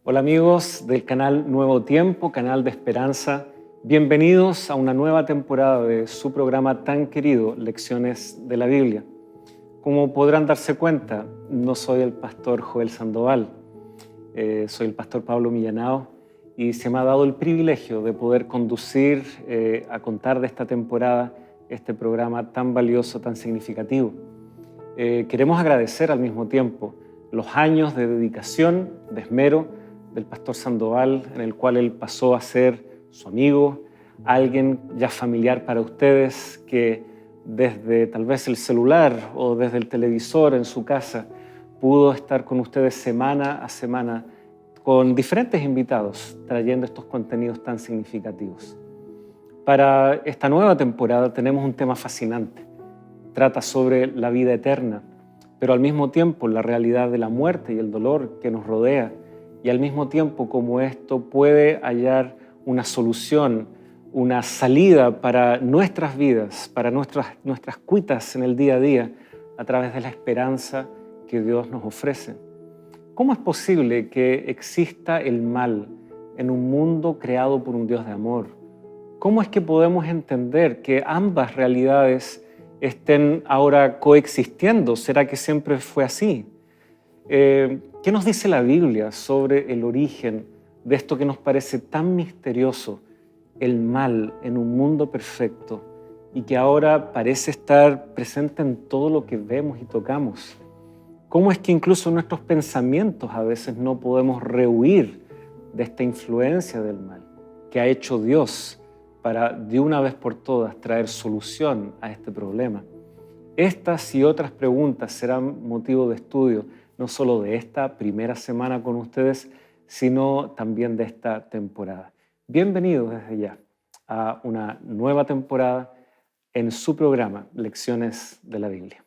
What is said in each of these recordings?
Hola amigos del canal Nuevo Tiempo, canal de esperanza. Bienvenidos a una nueva temporada de su programa tan querido, Lecciones de la Biblia. Como podrán darse cuenta, no soy el pastor Joel Sandoval, soy el pastor Pablo Millanao y se me ha dado el privilegio de poder conducir a contar de esta temporada este programa tan valioso, tan significativo. Queremos agradecer al mismo tiempo los años de dedicación, de esmero, del pastor Sandoval, en el cual él pasó a ser su amigo, alguien ya familiar para ustedes, que desde tal vez el celular o desde el televisor en su casa pudo estar con ustedes semana a semana con diferentes invitados, trayendo estos contenidos tan significativos. Para esta nueva temporada tenemos un tema fascinante. Trata sobre la vida eterna, pero al mismo tiempo la realidad de la muerte y el dolor que nos rodea, y al mismo tiempo cómo esto puede hallar una solución, una salida para nuestras vidas, para nuestras cuitas en el día a día, a través de la esperanza que Dios nos ofrece. ¿Cómo es posible que exista el mal en un mundo creado por un Dios de amor? ¿Cómo es que podemos entender que ambas realidades estén ahora coexistiendo? ¿Será que siempre fue así? ¿Qué nos dice la Biblia sobre el origen de esto que nos parece tan misterioso, el mal en un mundo perfecto y que ahora parece estar presente en todo lo que vemos y tocamos? ¿Cómo es que incluso nuestros pensamientos a veces no podemos rehuir de esta influencia del mal que ha hecho Dios para de una vez por todas traer solución a este problema? Estas y otras preguntas serán motivo de estudio no solo de esta primera semana con ustedes, sino también de esta temporada. Bienvenidos desde ya a una nueva temporada en su programa Lecciones de la Biblia.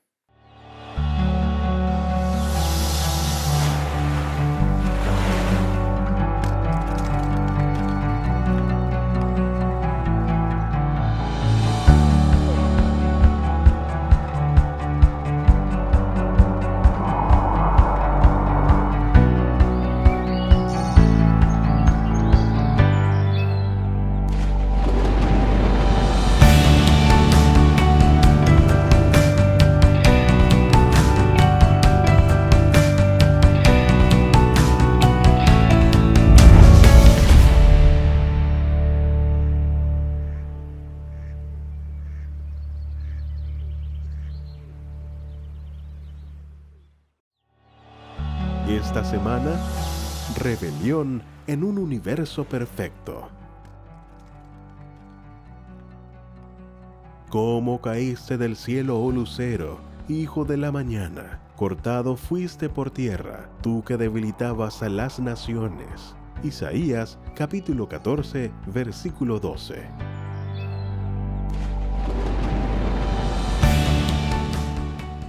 Esta semana, rebelión en un universo perfecto. ¿Cómo caíste del cielo, oh lucero, hijo de la mañana? Cortado fuiste por tierra, tú que debilitabas a las naciones. Isaías, capítulo 14, versículo 12.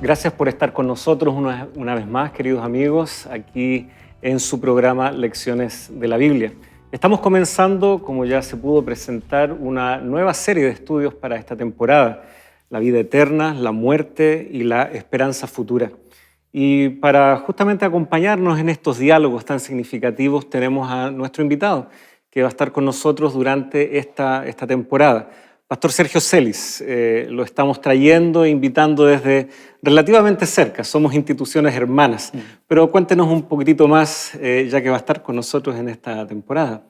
Gracias por estar con nosotros una vez más, queridos amigos, aquí en su programa Lecciones de la Biblia. Estamos comenzando, como ya se pudo presentar, una nueva serie de estudios para esta temporada: la vida eterna, la muerte y la esperanza futura. Y para justamente acompañarnos en estos diálogos tan significativos tenemos a nuestro invitado, que va a estar con nosotros durante esta temporada. Pastor Sergio Celis, lo estamos trayendo e invitando desde relativamente cerca, somos instituciones hermanas, pero cuéntenos un poquitito más, ya que va a estar con nosotros en esta temporada.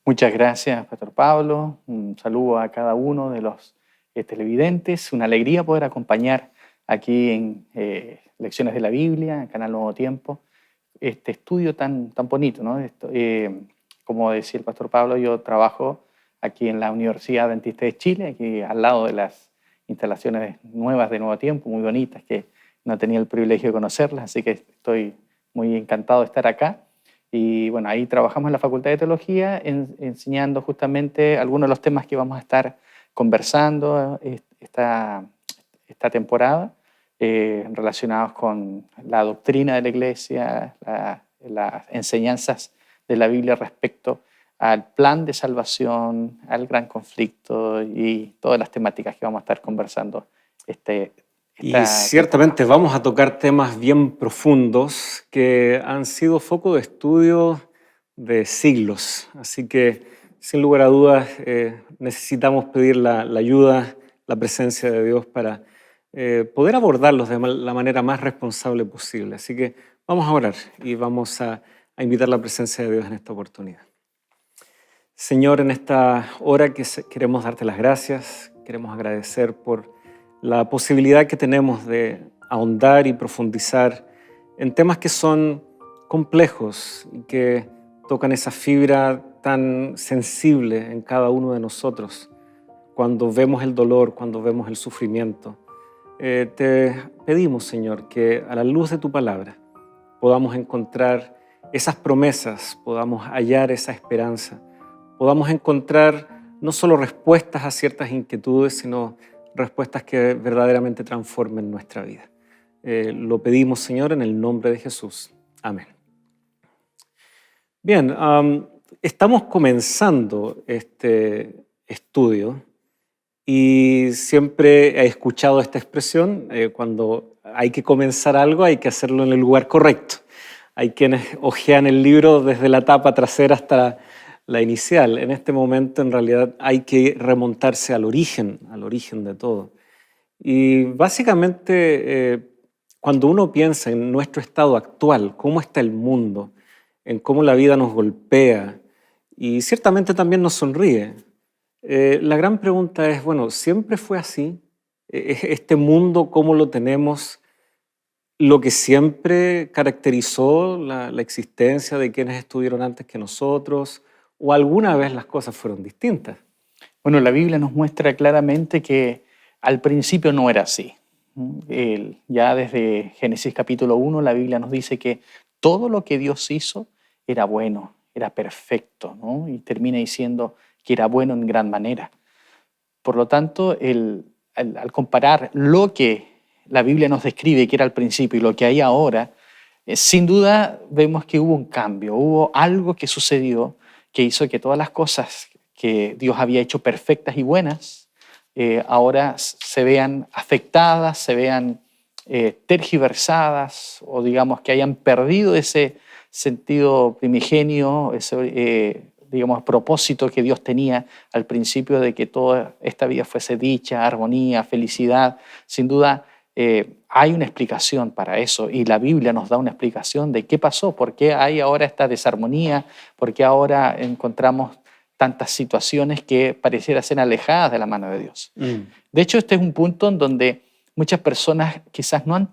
Muchas gracias, Pastor Pablo. Un saludo a cada uno de los televidentes. Una alegría poder acompañar aquí en Lecciones de la Biblia, en Canal Nuevo Tiempo, este estudio tan bonito, ¿no? Como decía el Pastor Pablo, yo trabajo aquí en la Universidad Adventista de Chile, aquí al lado de las instalaciones nuevas de Nuevo Tiempo, muy bonitas, que no tenía el privilegio de conocerlas, así que estoy muy encantado de estar acá. Y bueno, ahí trabajamos en la Facultad de Teología, enseñando justamente algunos de los temas que vamos a estar conversando esta temporada, relacionados con la doctrina de la Iglesia, las enseñanzas de la Biblia respecto al plan de salvación, al gran conflicto y todas las temáticas que vamos a estar conversando. Y ciertamente vamos a tocar temas bien profundos que han sido foco de estudio de siglos. Así que, sin lugar a dudas, necesitamos pedir la ayuda, la presencia de Dios para poder abordarlos de la manera más responsable posible. Así que vamos a orar y vamos a invitar la presencia de Dios en esta oportunidad. Señor, en esta hora queremos darte las gracias, queremos agradecer por la posibilidad que tenemos de ahondar y profundizar en temas que son complejos y que tocan esa fibra tan sensible en cada uno de nosotros cuando vemos el dolor, cuando vemos el sufrimiento. Te pedimos, Señor, que a la luz de tu palabra podamos encontrar esas promesas, podamos hallar esa esperanza, podamos encontrar no solo respuestas a ciertas inquietudes, sino respuestas que verdaderamente transformen nuestra vida. Lo pedimos, Señor, en el nombre de Jesús. Amén. Bien, estamos comenzando este estudio y siempre he escuchado esta expresión, cuando hay que comenzar algo hay que hacerlo en el lugar correcto. Hay quienes hojean el libro desde la tapa trasera hasta la inicial. En este momento, en realidad, hay que remontarse al origen de todo. Y básicamente, cuando uno piensa en nuestro estado actual, cómo está el mundo, en cómo la vida nos golpea y ciertamente también nos sonríe, la gran pregunta es, bueno, ¿siempre fue así? ¿Este mundo, cómo lo tenemos, lo que siempre caracterizó la existencia de quienes estuvieron antes que nosotros? ¿O alguna vez las cosas fueron distintas? Bueno, la Biblia nos muestra claramente que al principio no era así. Ya desde Génesis capítulo 1, la Biblia nos dice que todo lo que Dios hizo era bueno, era perfecto, ¿no? Y termina diciendo que era bueno en gran manera. Por lo tanto, al comparar lo que la Biblia nos describe que era al principio y lo que hay ahora, sin duda vemos que hubo un cambio, hubo algo que sucedió que hizo que todas las cosas que Dios había hecho perfectas y buenas, ahora se vean afectadas, se vean tergiversadas, o digamos que hayan perdido ese sentido primigenio, ese digamos, propósito que Dios tenía al principio de que toda esta vida fuese dicha, armonía, felicidad. Sin duda hay una explicación para eso, y la Biblia nos da una explicación de qué pasó, por qué hay ahora esta desarmonía, por qué ahora encontramos tantas situaciones que pareciera ser alejadas de la mano de Dios. De hecho, este es un punto en donde muchas personas quizás no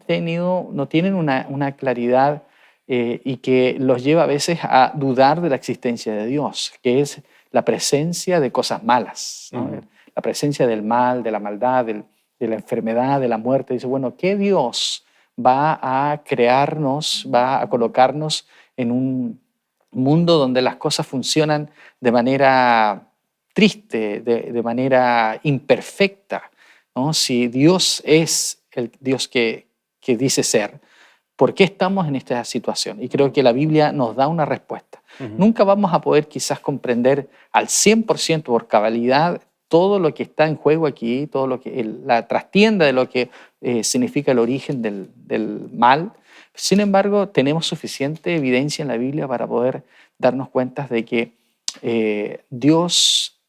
tienen una claridad y que los lleva a veces a dudar de la existencia de Dios, que es la presencia de cosas malas, ¿no? La presencia del mal, de la maldad, de la enfermedad, de la muerte. Dice, bueno, ¿qué Dios va a crearnos, va a colocarnos en un mundo donde las cosas funcionan de manera triste, de manera imperfecta, ¿no? Si Dios es el Dios que dice ser, ¿por qué estamos en esta situación? Y creo que la Biblia nos da una respuesta. Nunca vamos a poder quizás comprender al 100% por cabalidad todo lo que está en juego aquí, todo lo que la trastienda de lo que significa el origen del mal. Sin embargo, tenemos suficiente evidencia en la Biblia para poder darnos cuenta de que Dios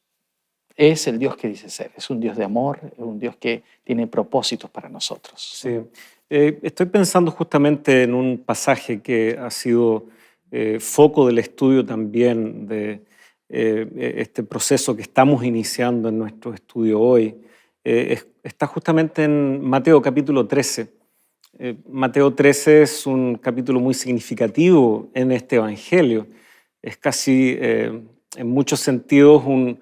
es el Dios que dice ser. Es un Dios de amor, es un Dios que tiene propósitos para nosotros. Sí. Estoy pensando justamente en un pasaje que ha sido foco del estudio también de este proceso que estamos iniciando en nuestro estudio hoy. Está justamente en Mateo capítulo 13. Mateo 13 es un capítulo muy significativo en este evangelio. Es casi, en muchos sentidos, un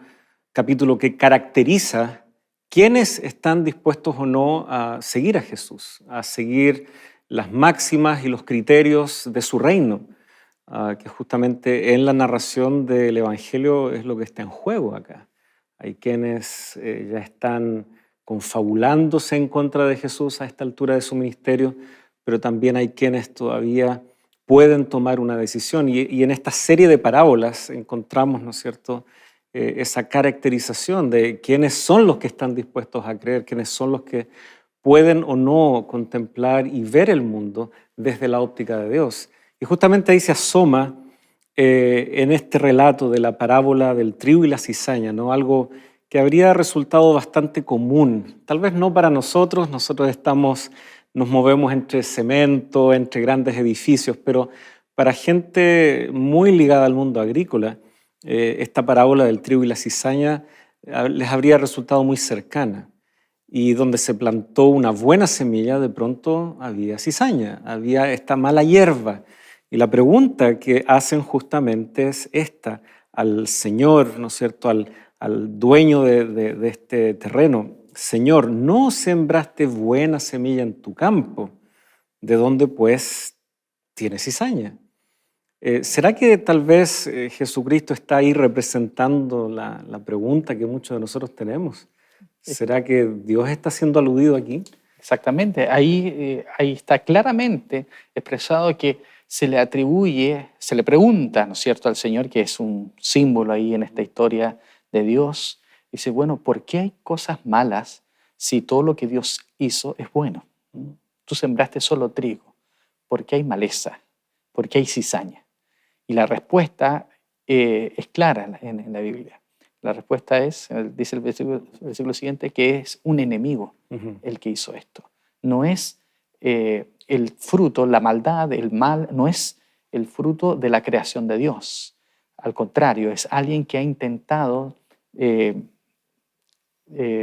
capítulo que caracteriza quiénes están dispuestos o no a seguir a Jesús, a seguir las máximas y los criterios de su reino, que justamente en la narración del Evangelio es lo que está en juego acá. Hay quienes ya están confabulándose en contra de Jesús a esta altura de su ministerio, pero también hay quienes todavía pueden tomar una decisión. Y en esta serie de parábolas encontramos, ¿no es cierto?, esa caracterización de quiénes son los que están dispuestos a creer, quiénes son los que pueden o no contemplar y ver el mundo desde la óptica de Dios. Y justamente ahí se asoma en este relato de la parábola del trigo y la cizaña, ¿no? Algo que habría resultado bastante común. Tal vez no para nosotros, nos movemos entre cemento, entre grandes edificios, pero para gente muy ligada al mundo agrícola, esta parábola del trigo y la cizaña les habría resultado muy cercana. Y donde se plantó una buena semilla, de pronto había cizaña, había esta mala hierba. Y la pregunta que hacen justamente es esta al Señor, ¿no es cierto?, al dueño de este terreno. Señor, no sembraste buena semilla en tu campo, ¿de dónde pues tienes cizaña? ¿Será que tal vez Jesucristo está ahí representando la pregunta que muchos de nosotros tenemos? ¿Será que Dios está siendo aludido aquí? Exactamente, ahí está claramente expresado que se le atribuye, se le pregunta, ¿no es cierto?, al Señor, que es un símbolo ahí en esta historia de Dios. Dice, bueno, ¿por qué hay cosas malas si todo lo que Dios hizo es bueno? Tú sembraste solo trigo, ¿por qué hay maleza? ¿Por qué hay cizaña? Y la respuesta es clara en la Biblia. La respuesta es, dice el versículo siguiente, que es un enemigo el que hizo esto. No es el fruto, la maldad, el mal, no es el fruto de la creación de Dios. Al contrario, es alguien que ha intentado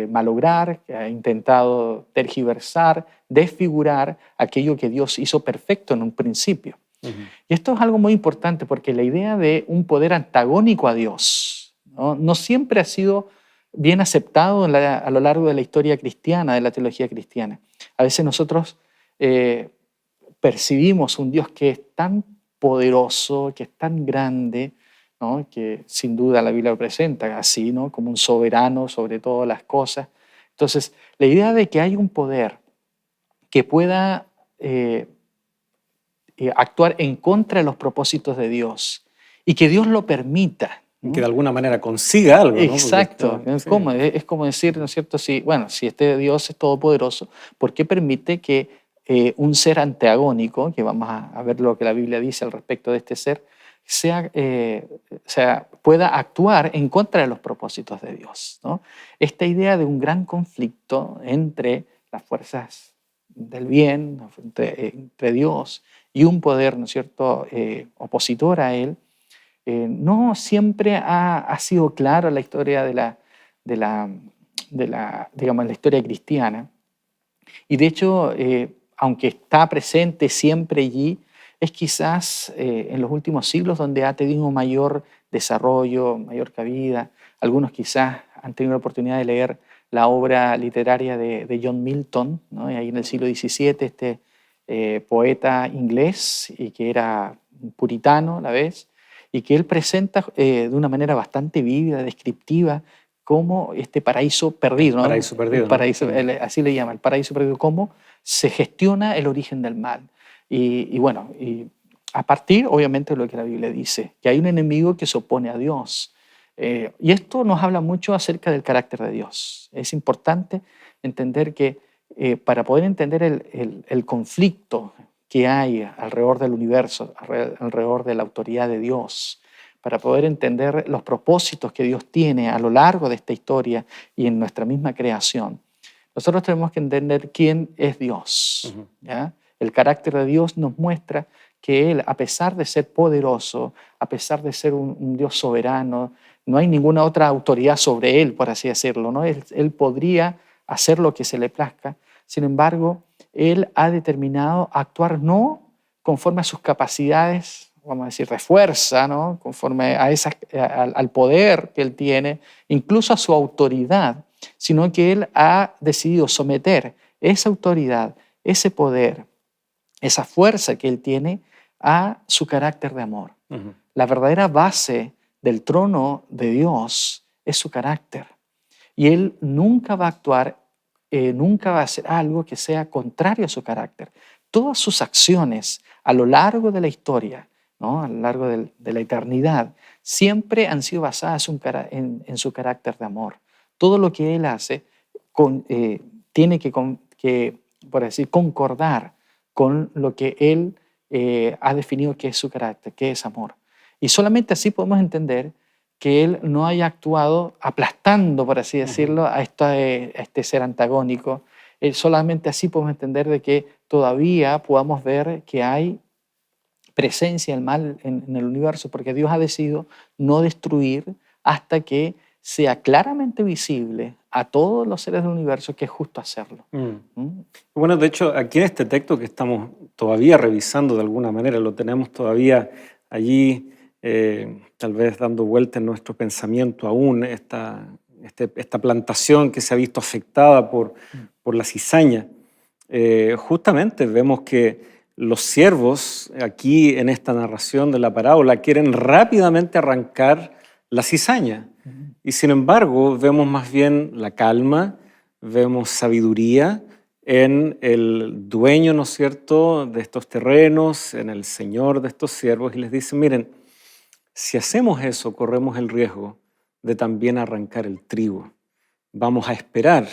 malograr, que ha intentado tergiversar, desfigurar aquello que Dios hizo perfecto en un principio. Y esto es algo muy importante porque la idea de un poder antagónico a Dios no siempre ha sido bien aceptado a lo largo de la historia cristiana, de la teología cristiana. A veces nosotros percibimos un Dios que es tan poderoso, que es tan grande, ¿no?, que sin duda la Biblia lo presenta así, ¿no?, como un soberano sobre todas las cosas. Entonces, la idea de que hay un poder que pueda actuar en contra de los propósitos de Dios y que Dios lo permita, ¿no?, que de alguna manera consiga algo, ¿no? Exacto. Sí. Es como decir, ¿no es cierto? Si este Dios es todopoderoso, ¿por qué permite que un ser antagónico, que vamos a ver lo que la Biblia dice al respecto de este ser, pueda actuar en contra de los propósitos de Dios, ¿no? Esta idea de un gran conflicto entre las fuerzas del bien, entre Dios y un poder, ¿no es cierto?, opositor a él, no siempre ha sido claro en la historia digamos, la historia cristiana. Y de hecho, aunque está presente siempre allí, es quizás en los últimos siglos donde ha tenido mayor desarrollo, mayor cabida. Algunos quizás han tenido la oportunidad de leer la obra literaria de John Milton, ¿no? Y ahí en el siglo XVII, este poeta inglés, y que era puritano a la vez, y que él presenta de una manera bastante vívida, descriptiva, como este paraíso perdido, ¿no? Paraíso perdido, El paraíso, ¿no? así le llama, el paraíso perdido, cómo se gestiona el origen del mal. Y a partir, obviamente, de lo que la Biblia dice, que hay un enemigo que se opone a Dios. Y esto nos habla mucho acerca del carácter de Dios. Es importante entender que para poder entender el conflicto que hay alrededor del universo, alrededor de la autoridad de Dios, para poder entender los propósitos que Dios tiene a lo largo de esta historia y en nuestra misma creación, nosotros tenemos que entender quién es Dios. ¿Ya? El carácter de Dios nos muestra que Él, a pesar de ser poderoso, a pesar de ser un Dios soberano, no hay ninguna otra autoridad sobre Él, por así decirlo, ¿no? Él podría hacer lo que se le plazca. Sin embargo, Él ha determinado actuar no conforme a sus capacidades, vamos a decir, de fuerza, ¿no?, conforme a al poder que Él tiene, incluso a su autoridad, sino que Él ha decidido someter esa autoridad, ese poder, esa fuerza que Él tiene a su carácter de amor. La verdadera base del trono de Dios es su carácter. Y Él nunca va a actuar, nunca va a hacer algo que sea contrario a su carácter. Todas sus acciones a lo largo de la historia, ¿no?, a lo largo de la eternidad, siempre han sido basadas en su carácter de amor. Todo lo que Él hace tiene que, por decir, concordar con lo que Él ha definido que es su carácter, que es amor. Y solamente así podemos entender que Él no haya actuado aplastando, por así decirlo, a este ser antagónico. Solamente así podemos entender de que todavía podamos ver que hay presencia del mal en el universo, porque Dios ha decidido no destruir hasta que sea claramente visible a todos los seres del universo que es justo hacerlo. Bueno, de hecho, aquí en este texto que estamos todavía revisando de alguna manera, lo tenemos todavía allí, tal vez dando vuelta en nuestro pensamiento aún, esta plantación que se ha visto afectada por la cizaña. Justamente vemos que los siervos aquí en esta narración de la parábola quieren rápidamente arrancar la cizaña. Y sin embargo, vemos más bien la calma, vemos sabiduría en el dueño, ¿no es cierto?, de estos terrenos, en el señor de estos siervos, y les dice, miren, si hacemos eso, corremos el riesgo de también arrancar el trigo. Vamos a esperar,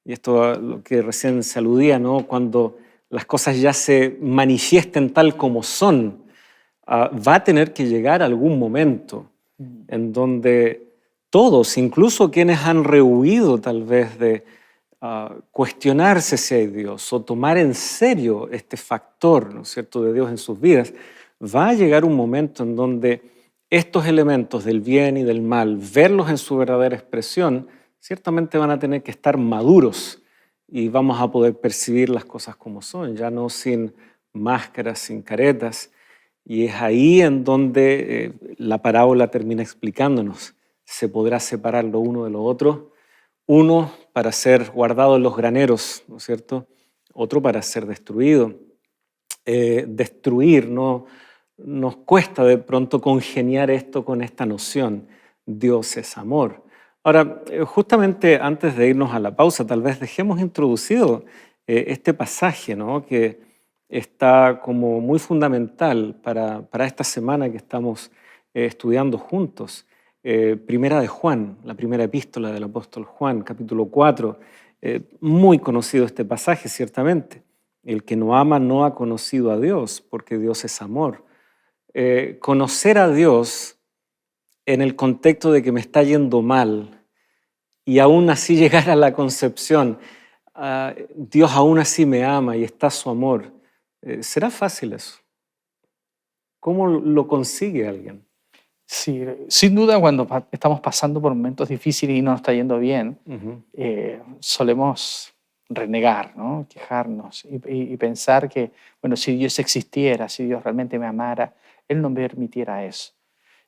y esto a lo que recién se aludía, ¿no?, cuando las cosas ya se manifiesten tal como son, va a tener que llegar algún momento en donde todos, incluso quienes han rehuido tal vez de cuestionarse si hay Dios o tomar en serio este factor, ¿no es cierto?, de Dios en sus vidas, va a llegar un momento en donde estos elementos del bien y del mal, verlos en su verdadera expresión, ciertamente van a tener que estar maduros y vamos a poder percibir las cosas como son, ya no sin máscaras, sin caretas. Y es ahí en donde la parábola termina explicándonos. Se podrá separar lo uno de lo otro, uno para ser guardado en los graneros, ¿no es cierto?, otro para ser destruido. Destruir, ¿no? Nos cuesta de pronto congeniar esto con esta noción. Dios es amor. Ahora, justamente antes de irnos a la pausa, tal vez dejemos introducido este pasaje, ¿no?, que está como muy fundamental para esta semana que estamos estudiando juntos. Primera de Juan, la primera epístola del apóstol Juan, capítulo 4. Muy conocido este pasaje, ciertamente. El que no ama no ha conocido a Dios, porque Dios es amor. Conocer a Dios en el contexto de que me está yendo mal y aún así llegar a la concepción, Dios aún así me ama y está su amor. ¿Será fácil eso? ¿Cómo lo consigue alguien? Sí, sin duda cuando estamos pasando por momentos difíciles y no nos está yendo bien, solemos renegar, ¿no?, quejarnos y pensar que, bueno, si Dios existiera, si Dios realmente me amara, Él no me permitiera eso.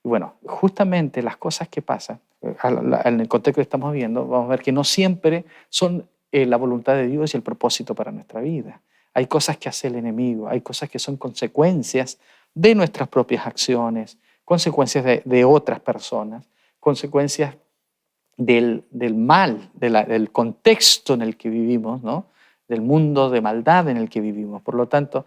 Y bueno, justamente las cosas que pasan, en el contexto que estamos viendo, vamos a ver que no siempre son la voluntad de Dios y el propósito para nuestra vida. Hay cosas que hace el enemigo, hay cosas que son consecuencias de nuestras propias acciones, consecuencias de otras personas, consecuencias del mal, del contexto en el que vivimos, ¿no?, del mundo de maldad en el que vivimos. Por lo tanto,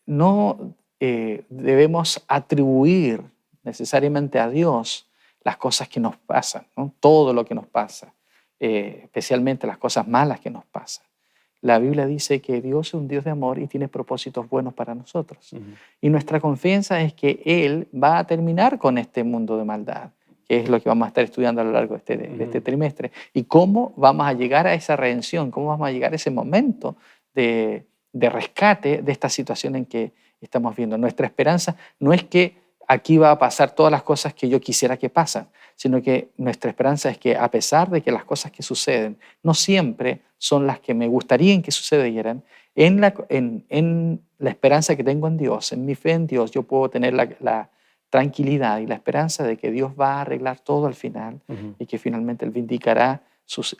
no debemos atribuir necesariamente a Dios las cosas que nos pasan, ¿no?, todo lo que nos pasa, especialmente las cosas malas que nos pasan. La Biblia dice que Dios es un Dios de amor y tiene propósitos buenos para nosotros. Y nuestra confianza es que Él va a terminar con este mundo de maldad, que es lo que vamos a estar estudiando a lo largo de este trimestre. Y cómo vamos a llegar a esa redención, cómo vamos a llegar a ese momento de rescate de esta situación en que estamos viendo. Nuestra esperanza no es que aquí va a pasar todas las cosas que yo quisiera que pasen, sino que nuestra esperanza es que a pesar de que las cosas que suceden no siempre son las que me gustaría que sucedieran, en la esperanza que tengo en Dios, en mi fe en Dios, yo puedo tener la tranquilidad y la esperanza de que Dios va a arreglar todo al final y que finalmente Él vindicará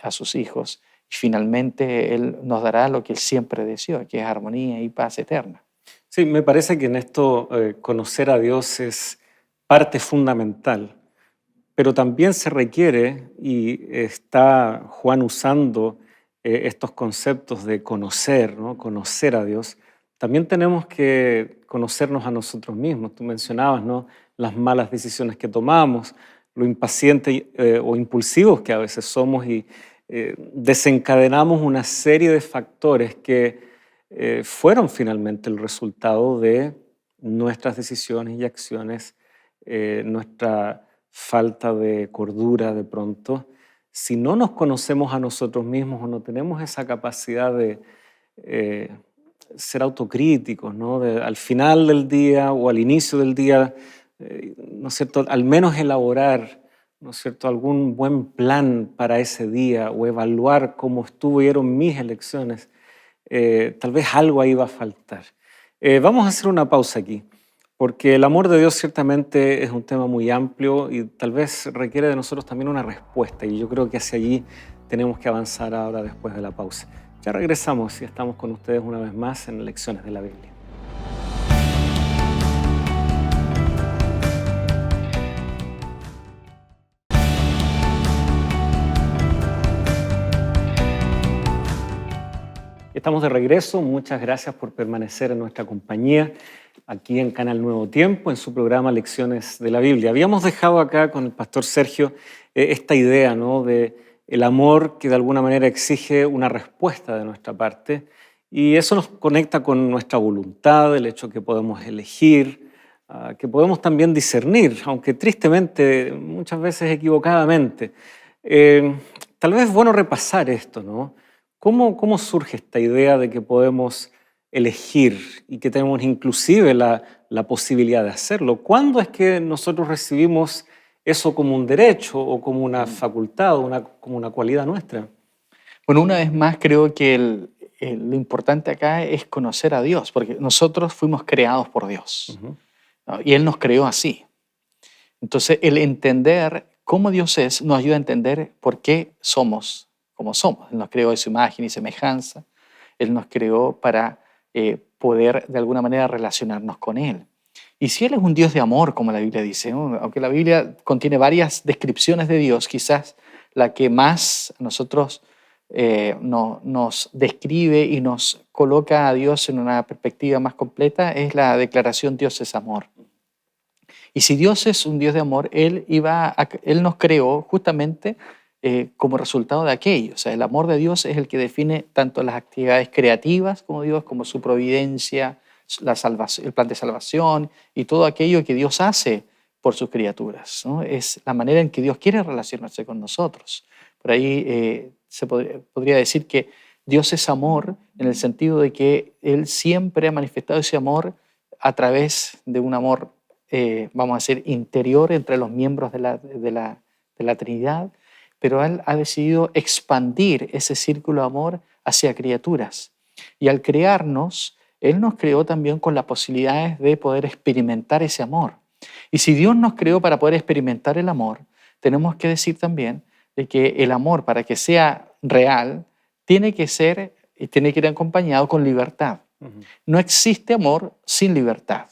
a sus hijos y finalmente Él nos dará lo que Él siempre deseó, que es armonía y paz eterna. Sí, me parece que en esto conocer a Dios es parte fundamental, pero también se requiere, y está Juan usando estos conceptos de conocer, ¿no?, conocer a Dios, también tenemos que conocernos a nosotros mismos. Tú mencionabas, ¿no?, las malas decisiones que tomamos, lo impacientes o impulsivos que a veces somos y desencadenamos una serie de factores que fueron finalmente el resultado de nuestras decisiones y acciones nuestra falta de cordura de pronto, si no nos conocemos a nosotros mismos o no tenemos esa capacidad de ser autocríticos, ¿no? Al final del día o al inicio del día, ¿no es cierto?, al menos elaborar, ¿no es cierto?, algún buen plan para ese día o evaluar cómo estuvieron mis elecciones, tal vez algo ahí va a faltar. Vamos a hacer una pausa aquí, porque el amor de Dios ciertamente es un tema muy amplio y tal vez requiere de nosotros también una respuesta, y yo creo que hacia allí tenemos que avanzar ahora después de la pausa. Ya regresamos y estamos con ustedes una vez más en Lecciones de la Biblia. Estamos de regreso, muchas gracias por permanecer en nuestra compañía aquí en Canal Nuevo Tiempo, en su programa Lecciones de la Biblia. Habíamos dejado acá con el pastor Sergio esta idea, ¿no?, de el amor que de alguna manera exige una respuesta de nuestra parte, y eso nos conecta con nuestra voluntad, el hecho que podemos elegir, que podemos también discernir, aunque tristemente, muchas veces equivocadamente. Tal vez es bueno repasar esto, ¿no? ¿Cómo surge esta idea de que podemos elegir y que tenemos inclusive la posibilidad de hacerlo? ¿Cuándo es que nosotros recibimos eso como un derecho o como una facultad o como una cualidad nuestra? Bueno, una vez más creo que lo importante acá es conocer a Dios, porque nosotros fuimos creados por Dios, ¿no? Y Él nos creó así. Entonces, el entender cómo Dios es nos ayuda a entender por qué somos como somos. Él nos creó de su imagen y semejanza. Él nos creó para poder de alguna manera relacionarnos con Él. Y si Él es un Dios de amor, como la Biblia dice, ¿no? Aunque la Biblia contiene varias descripciones de Dios, quizás la que más a nosotros nos describe y nos coloca a Dios en una perspectiva más completa es la declaración Dios es amor. Y si Dios es un Dios de amor, Él nos creó justamente como resultado de aquello. O sea, el amor de Dios es el que define tanto las actividades creativas como Dios, como su providencia, el plan de salvación y todo aquello que Dios hace por sus criaturas, ¿no? Es la manera en que Dios quiere relacionarse con nosotros. Por ahí podría decir que Dios es amor en el sentido de que Él siempre ha manifestado ese amor a través de un amor, vamos a decir, interior entre los miembros de la Trinidad, pero Él ha decidido expandir ese círculo de amor hacia criaturas. Y al crearnos, Él nos creó también con las posibilidades de poder experimentar ese amor. Y si Dios nos creó para poder experimentar el amor, tenemos que decir también de que el amor, para que sea real, tiene que ir acompañado con libertad. No existe amor sin libertad.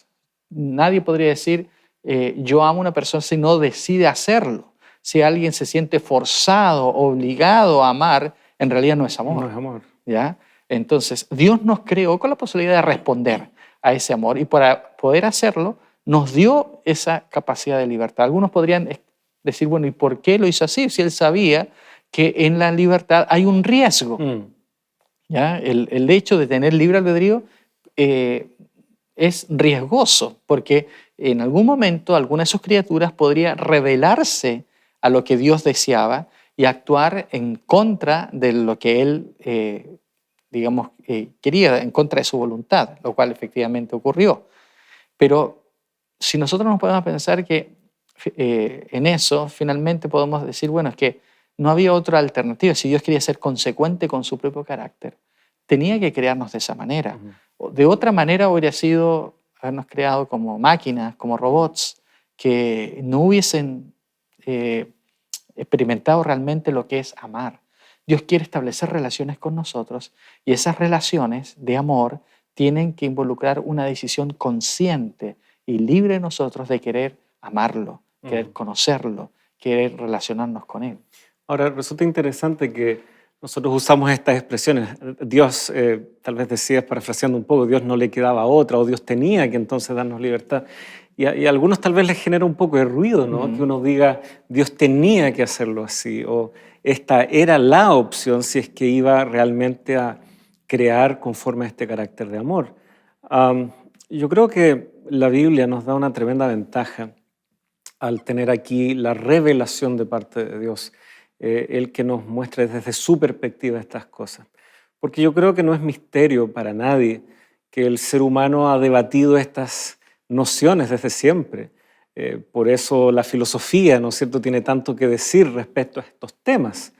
Nadie podría decir, yo amo a una persona si no decide hacerlo. Si alguien se siente forzado, obligado a amar, en realidad no es amor. No es amor. ¿Ya? Entonces, Dios nos creó con la posibilidad de responder a ese amor y para poder hacerlo, nos dio esa capacidad de libertad. Algunos podrían decir, bueno, ¿y por qué lo hizo así? Si Él sabía que en la libertad hay un riesgo. ¿Ya? El hecho de tener libre albedrío es riesgoso, porque en algún momento alguna de sus criaturas podría rebelarse a lo que Dios deseaba y actuar en contra de lo que Él, quería, en contra de su voluntad, lo cual efectivamente ocurrió. Pero si nosotros nos podemos pensar que en eso, finalmente podemos decir, bueno, es que no había otra alternativa. Si Dios quería ser consecuente con su propio carácter, tenía que crearnos de esa manera. De otra manera hubiera sido habernos creado como máquinas, como robots, que no hubiesen experimentado realmente lo que es amar. Dios quiere establecer relaciones con nosotros y esas relaciones de amor tienen que involucrar una decisión consciente y libre de nosotros de querer amarlo, querer conocerlo, querer relacionarnos con Él. Ahora, resulta interesante que nosotros usamos estas expresiones. Dios, tal vez decías, parafraseando un poco, Dios no le quedaba otra, o Dios tenía que entonces darnos libertad. Y a algunos tal vez les genera un poco de ruido, ¿no? Que uno diga, Dios tenía que hacerlo así, o esta era la opción si es que iba realmente a crear conforme a este carácter de amor. Yo creo que la Biblia nos da una tremenda ventaja al tener aquí la revelación de parte de Dios, el que nos muestre desde su perspectiva estas cosas. Porque yo creo que no es misterio para nadie que el ser humano ha debatido estas nociones desde siempre. Por eso la filosofía, ¿no es cierto?, tiene tanto que decir respecto a estos temas.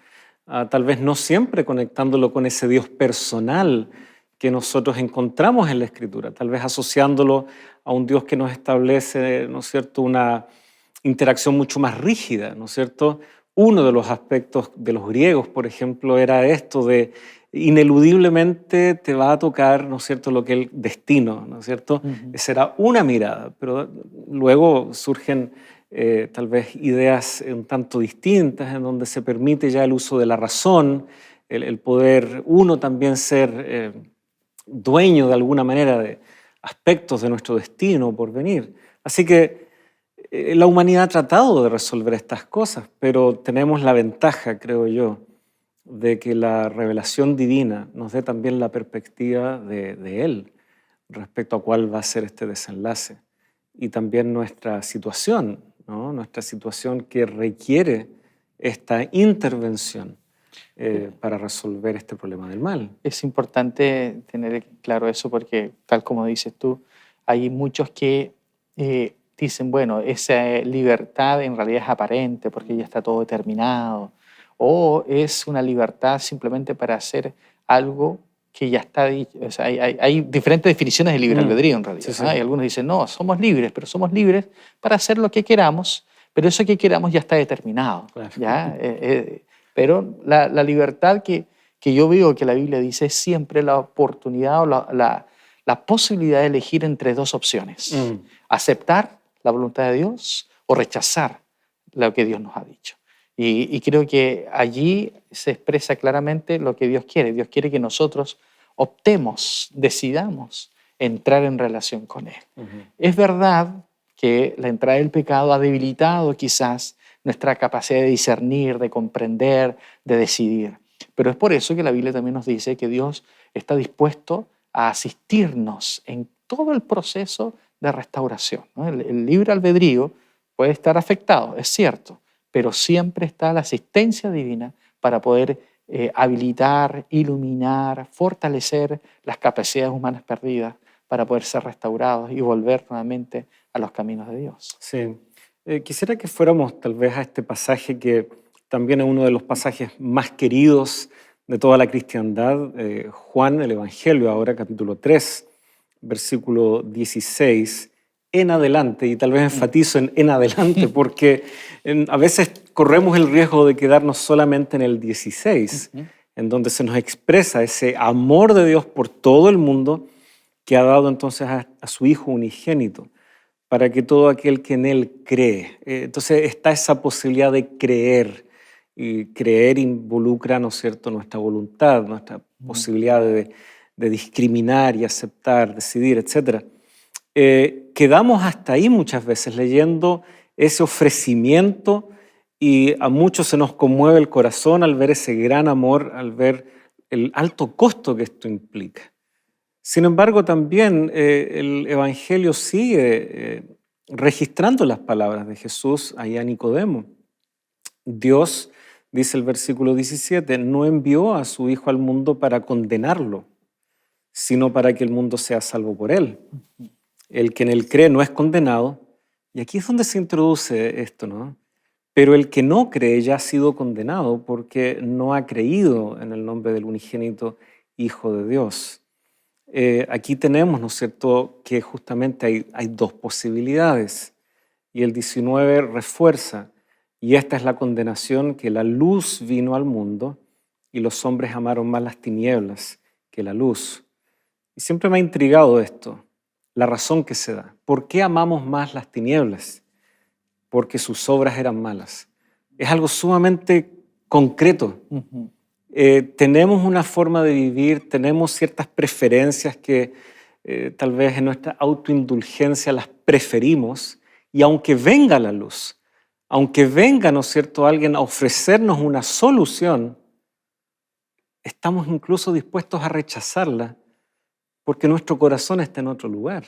Tal vez no siempre conectándolo con ese Dios personal que nosotros encontramos en la Escritura, tal vez asociándolo a un Dios que nos establece, ¿no es cierto?, una interacción mucho más rígida, ¿no es cierto? Uno de los aspectos de los griegos, por ejemplo, era esto de ineludiblemente te va a tocar, ¿no es cierto?, lo que el destino, ¿no es cierto? Esa era una mirada, pero luego surgen tal vez ideas un tanto distintas en donde se permite ya el uso de la razón, el poder uno también ser dueño de alguna manera de aspectos de nuestro destino por venir. Así que la humanidad ha tratado de resolver estas cosas, pero tenemos la ventaja, creo yo, de que la revelación divina nos dé también la perspectiva de Él respecto a cuál va a ser este desenlace. Y también nuestra situación, ¿no? Nuestra situación que requiere esta intervención para resolver este problema del mal. Es importante tener claro eso porque, tal como dices tú, hay muchos que dicen, bueno, esa libertad en realidad es aparente porque ya está todo determinado, o es una libertad simplemente para hacer algo que ya está dicho. O sea, hay diferentes definiciones de libre albedrío en realidad. Sí, sí. Y algunos dicen, no, somos libres, pero somos libres para hacer lo que queramos, pero eso que queramos ya está determinado. Claro. ¿Ya? Pero la libertad que yo veo que la Biblia dice es siempre la oportunidad o la posibilidad de elegir entre dos opciones. Aceptar la voluntad de Dios o rechazar lo que Dios nos ha dicho. Y creo que allí se expresa claramente lo que Dios quiere. Dios quiere que nosotros optemos, decidamos entrar en relación con Él. Es verdad que la entrada del pecado ha debilitado quizás nuestra capacidad de discernir, de comprender, de decidir. Pero es por eso que la Biblia también nos dice que Dios está dispuesto a asistirnos en todo el proceso de restauración, ¿no? El libre albedrío puede estar afectado, es cierto, pero siempre está la asistencia divina para poder habilitar, iluminar, fortalecer las capacidades humanas perdidas para poder ser restaurados y volver nuevamente a los caminos de Dios. Sí. Quisiera que fuéramos tal vez a este pasaje que también es uno de los pasajes más queridos de toda la cristiandad, Juan, el Evangelio, ahora capítulo 3, versículo 16, en adelante, y tal vez enfatizo en adelante, porque a veces corremos el riesgo de quedarnos solamente en el 16, en donde se nos expresa ese amor de Dios por todo el mundo que ha dado entonces a su Hijo unigénito, para que todo aquel que en Él cree. Entonces está esa posibilidad de creer, y creer involucra, ¿no es cierto?, nuestra voluntad, nuestra posibilidad de discriminar y aceptar, decidir, etc. Quedamos hasta ahí muchas veces leyendo ese ofrecimiento y a muchos se nos conmueve el corazón al ver ese gran amor, al ver el alto costo que esto implica. Sin embargo, también el Evangelio sigue registrando las palabras de Jesús allá a Nicodemo. Dios, dice el versículo 17, no envió a su Hijo al mundo para condenarlo, sino para que el mundo sea salvo por él. El que en él cree no es condenado, y aquí es donde se introduce esto, ¿no? Pero el que no cree ya ha sido condenado porque no ha creído en el nombre del unigénito Hijo de Dios. Aquí tenemos, ¿no es cierto?, que justamente hay dos posibilidades, y el 19 refuerza, y esta es la condenación, que la luz vino al mundo y los hombres amaron más las tinieblas que la luz. Y siempre me ha intrigado esto, la razón que se da. ¿Por qué amamos más las tinieblas? Porque sus obras eran malas. Es algo sumamente concreto. Tenemos una forma de vivir, tenemos ciertas preferencias que tal vez en nuestra autoindulgencia las preferimos, y aunque venga la luz, aunque venga, ¿no es cierto?, alguien a ofrecernos una solución, estamos incluso dispuestos a rechazarla porque nuestro corazón está en otro lugar.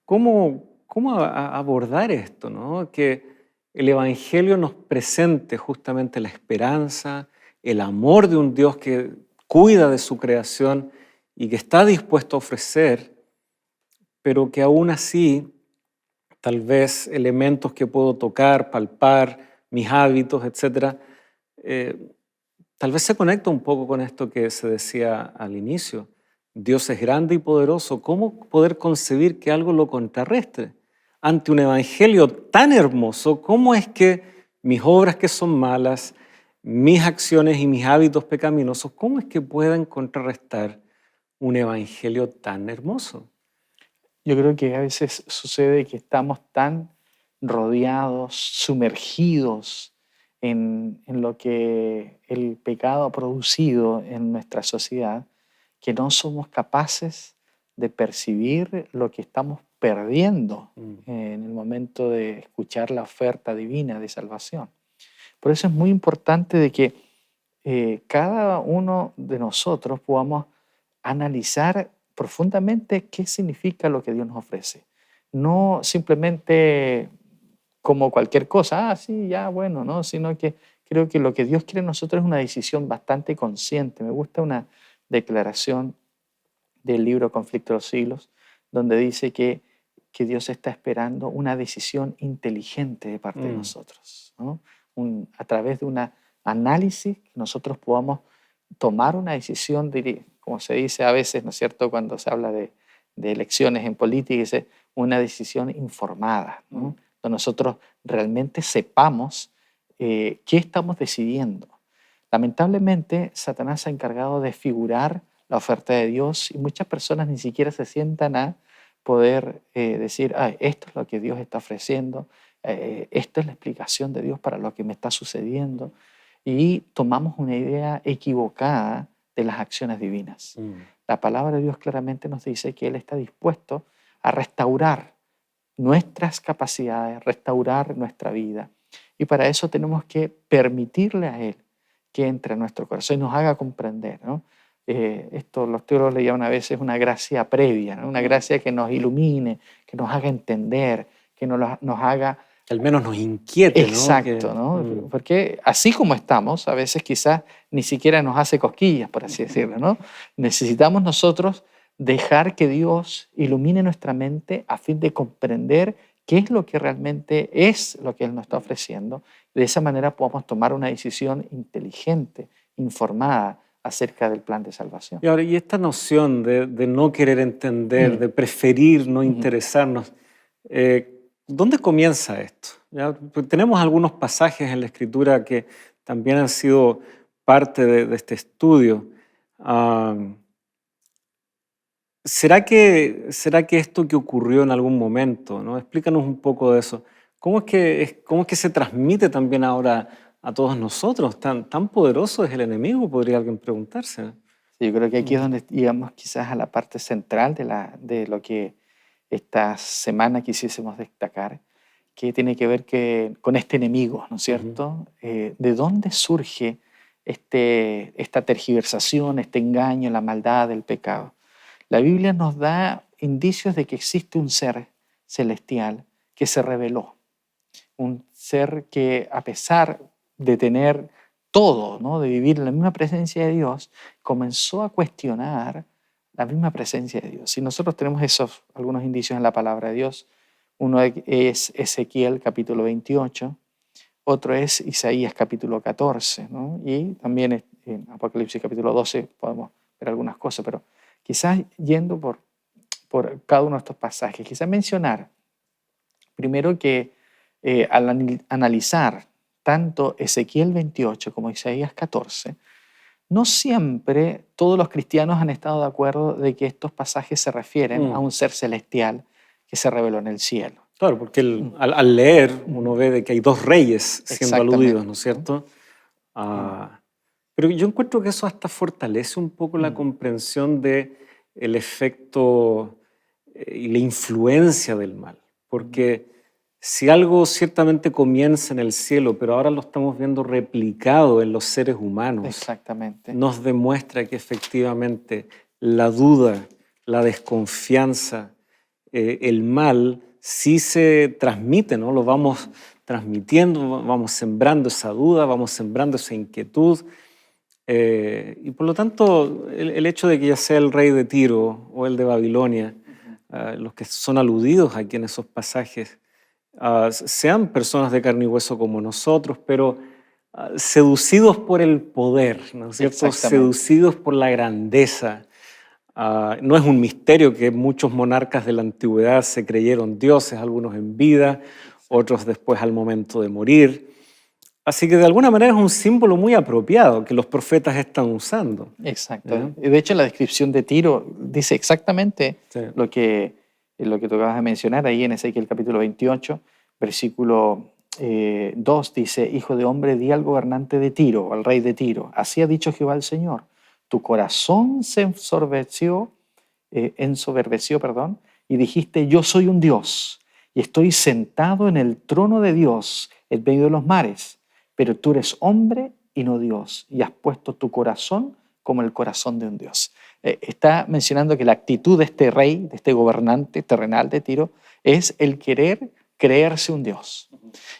¿Cómo cómo abordar esto, ¿no? Que el Evangelio nos presente justamente la esperanza, el amor de un Dios que cuida de su creación y que está dispuesto a ofrecer, pero que aún así tal vez elementos que puedo tocar, palpar, mis hábitos, etcétera, tal vez se conecta un poco con esto que se decía al inicio. Dios es grande y poderoso. ¿Cómo poder concebir que algo lo contrarrestre? Ante un evangelio tan hermoso, ¿cómo es que mis obras que son malas, mis acciones y mis hábitos pecaminosos, cómo es que pueden contrarrestar un evangelio tan hermoso? Yo creo que a veces sucede que estamos tan rodeados, sumergidos en lo que el pecado ha producido en nuestra sociedad, que no somos capaces de percibir lo que estamos perdiendo en el momento de escuchar la oferta divina de salvación. Por eso es muy importante de que cada uno de nosotros podamos analizar profundamente qué significa lo que Dios nos ofrece. No simplemente como cualquier cosa, sí, ya, bueno, ¿no? Sino que creo que lo que Dios quiere en nosotros es una decisión bastante consciente. Me gusta una declaración del libro Conflicto de los Siglos, donde dice que Dios está esperando una decisión inteligente de parte de nosotros, ¿no? A través de un análisis que nosotros podamos tomar una decisión, como se dice a veces, ¿no es cierto?, cuando se habla de elecciones en política, dice una decisión informada, ¿no? Donde nosotros realmente sepamos qué estamos decidiendo. Lamentablemente, Satanás se ha encargado de figurar la oferta de Dios y muchas personas ni siquiera se sientan a poder decir, esto es lo que Dios está ofreciendo, esta es la explicación de Dios para lo que me está sucediendo, y tomamos una idea equivocada de las acciones divinas. La palabra de Dios claramente nos dice que Él está dispuesto a restaurar nuestras capacidades, restaurar nuestra vida. Y para eso tenemos que permitirle a Él que entre a nuestro corazón y nos haga comprender, ¿no? Esto los teólogos le llaman a veces una gracia previa, ¿no? Una gracia que nos ilumine, que nos haga entender, que nos haga... Que al menos nos inquiete, Exacto, ¿no? Porque así como estamos, a veces quizás ni siquiera nos hace cosquillas, por así decirlo, ¿no? Necesitamos nosotros dejar que Dios ilumine nuestra mente a fin de comprender qué es lo que realmente es lo que Él nos está ofreciendo. De esa manera podamos tomar una decisión inteligente, informada acerca del plan de salvación. Y ahora, y esta noción de no querer entender, de preferir no interesarnos, ¿dónde comienza esto? ¿Ya? Pues tenemos algunos pasajes en la Escritura que también han sido parte de este estudio. ¿Será que esto que ocurrió en algún momento, ¿no? Explícanos un poco de eso. ¿Cómo es que se transmite también ahora a todos nosotros? ¿Tan poderoso es el enemigo? Podría alguien preguntarse. Sí, yo creo que aquí es donde llegamos quizás a la parte central de lo que esta semana quisiésemos destacar, que tiene que ver con este enemigo, ¿no es cierto? ¿De dónde surge esta tergiversación, este engaño, la maldad, el pecado? La Biblia nos da indicios de que existe un ser celestial que se reveló, un ser que a pesar de tener todo, ¿no?, de vivir en la misma presencia de Dios, comenzó a cuestionar la misma presencia de Dios. Y nosotros tenemos algunos indicios en la palabra de Dios. Uno es Ezequiel capítulo 28, otro es Isaías capítulo 14, ¿no? Y también en Apocalipsis capítulo 12 podemos ver algunas cosas, pero quizás yendo por cada uno de estos pasajes, quizás mencionar primero que al analizar tanto Ezequiel 28 como Isaías 14, no siempre todos los cristianos han estado de acuerdo de que estos pasajes se refieren a un ser celestial que se reveló en el cielo. Claro, porque al leer uno ve de que hay dos reyes siendo aludidos, ¿no es cierto? Pero yo encuentro que eso hasta fortalece un poco la comprensión del efecto y la influencia del mal. Porque si algo ciertamente comienza en el cielo, pero ahora lo estamos viendo replicado en los seres humanos, exactamente, nos demuestra que efectivamente la duda, la desconfianza, el mal sí se transmite, ¿no? Lo vamos transmitiendo, vamos sembrando esa duda, vamos sembrando esa inquietud. Y por lo tanto, el hecho de que ya sea el rey de Tiro o el de Babilonia, los que son aludidos aquí en esos pasajes, sean personas de carne y hueso como nosotros, pero seducidos por el poder, ¿no es cierto? Seducidos por la grandeza. No es un misterio que muchos monarcas de la antigüedad se creyeron dioses, algunos en vida, otros después al momento de morir. Así que de alguna manera es un símbolo muy apropiado que los profetas están usando. Exacto. De hecho, la descripción de Tiro dice exactamente lo que tú acabas de mencionar ahí en Ezequiel capítulo 28, versículo 2 dice: Hijo de hombre, di al gobernante de Tiro, al rey de Tiro, así ha dicho Jehová el Señor, tu corazón se ensoberbeció, y dijiste: yo soy un Dios y estoy sentado en el trono de Dios en medio de los mares. Pero tú eres hombre y no Dios, y has puesto tu corazón como el corazón de un Dios. Está mencionando que la actitud de este rey, de este gobernante terrenal de Tiro, es el querer creerse un Dios.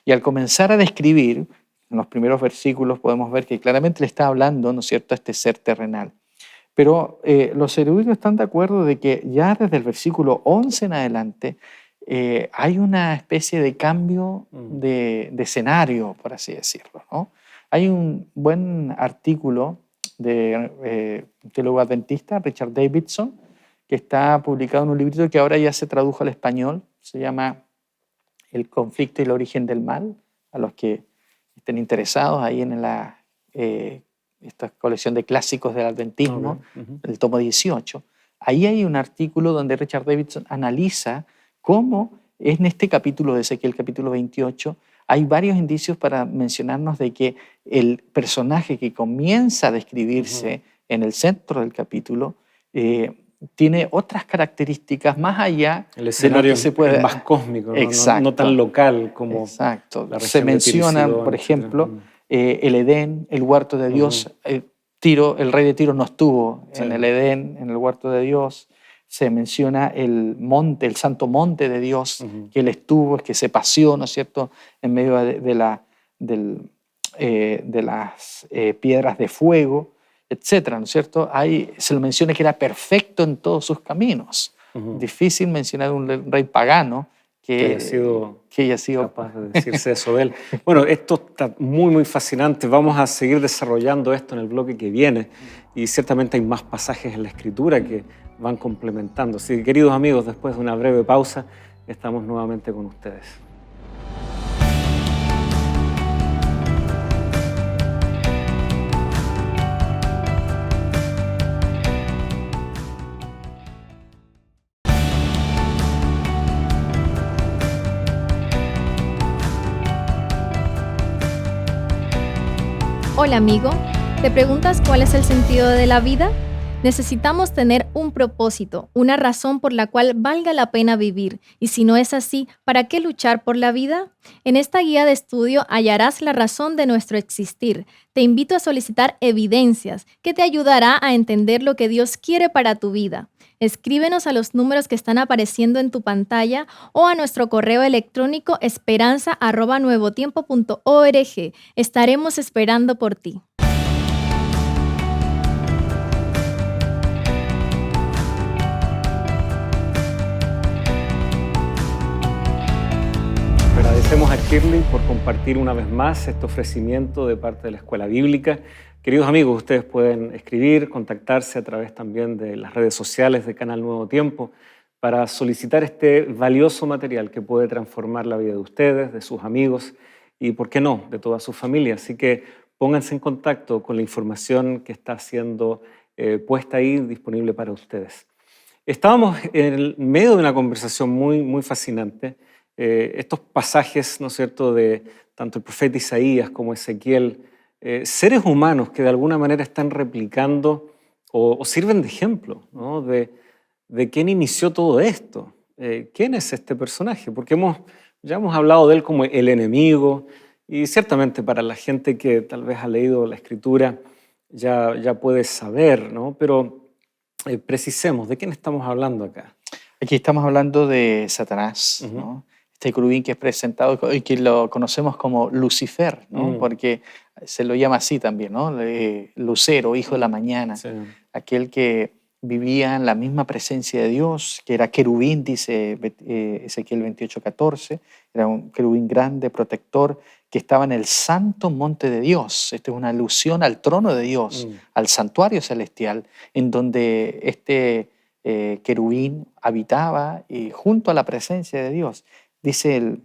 Y al comenzar a describir, en los primeros versículos podemos ver que claramente le está hablando, ¿no es cierto?, a este ser terrenal. Pero los eruditos están de acuerdo de que ya desde el versículo 11 en adelante, hay una especie de cambio de escenario, por así decirlo, ¿no? Hay un buen artículo de un teólogo adventista, Richard Davidson, que está publicado en un librito que ahora ya se tradujo al español, se llama El conflicto y el origen del mal, a los que estén interesados ahí en esta colección de clásicos del adventismo, el tomo 18. Ahí hay un artículo donde Richard Davidson analiza cómo en este capítulo de Ezequiel, capítulo 28, hay varios indicios para mencionarnos de que el personaje que comienza a describirse en el centro del capítulo tiene otras características más allá el escenario de lo que se puede... más cósmico, Exacto. no tan local como Exacto. la región se de mencionan, Sidón, por ejemplo, el Edén, el huerto de Dios. Tiro, el rey de Tiro no estuvo en el Edén, en el huerto de Dios. Se menciona el monte, el santo monte de Dios, que él estuvo, que se paseó, ¿no es cierto?, en medio de las piedras de fuego, etcétera, ¿no es cierto? Ahí se lo menciona que era perfecto en todos sus caminos. Difícil mencionar un rey pagano que haya sido capaz de decirse eso de él. Bueno, esto está muy, muy fascinante. Vamos a seguir desarrollando esto en el bloque que viene y ciertamente hay más pasajes en la Escritura que van complementando. Así que, queridos amigos, después de una breve pausa, estamos nuevamente con ustedes. Hola amigo, ¿te preguntas cuál es el sentido de la vida? Necesitamos tener un propósito, una razón por la cual valga la pena vivir. Y si no es así, ¿para qué luchar por la vida? En esta guía de estudio hallarás la razón de nuestro existir. Te invito a solicitar evidencias que te ayudará a entender lo que Dios quiere para tu vida. Escríbenos a los números que están apareciendo en tu pantalla o a nuestro correo electrónico esperanza@nuevotiempo.org. Estaremos esperando por ti. Agradecemos a Shirley por compartir una vez más este ofrecimiento de parte de la Escuela Bíblica. Queridos amigos, ustedes pueden escribir, contactarse a través también de las redes sociales de Canal Nuevo Tiempo para solicitar este valioso material que puede transformar la vida de ustedes, de sus amigos y, ¿por qué no?, de toda su familia. Así que pónganse en contacto con la información que está siendo puesta ahí, disponible para ustedes. Estábamos en el medio de una conversación muy, muy fascinante. Estos pasajes, ¿no es cierto?, de tanto el profeta Isaías como Ezequiel, seres humanos que de alguna manera están replicando o sirven de ejemplo, ¿no?, de quién inició todo esto. ¿Quién es este personaje? Porque ya hemos hablado de él como el enemigo y ciertamente para la gente que tal vez ha leído la Escritura ya puede saber, ¿no? Pero precisemos, ¿de quién estamos hablando acá? Aquí estamos hablando de Satanás, Ujú. ¿no? Este querubín que es presentado y que lo conocemos como Lucifer, ¿no? Mm, Porque se lo llama así también, ¿no? Lucero, hijo de la mañana, sí. aquel que vivía en la misma presencia de Dios, que era querubín, dice Ezequiel 28:14, era un querubín grande, protector, que estaba en el santo monte de Dios. Esta es una alusión al trono de Dios, Mm, al santuario celestial, en donde este querubín habitaba y junto a la presencia de Dios. Dice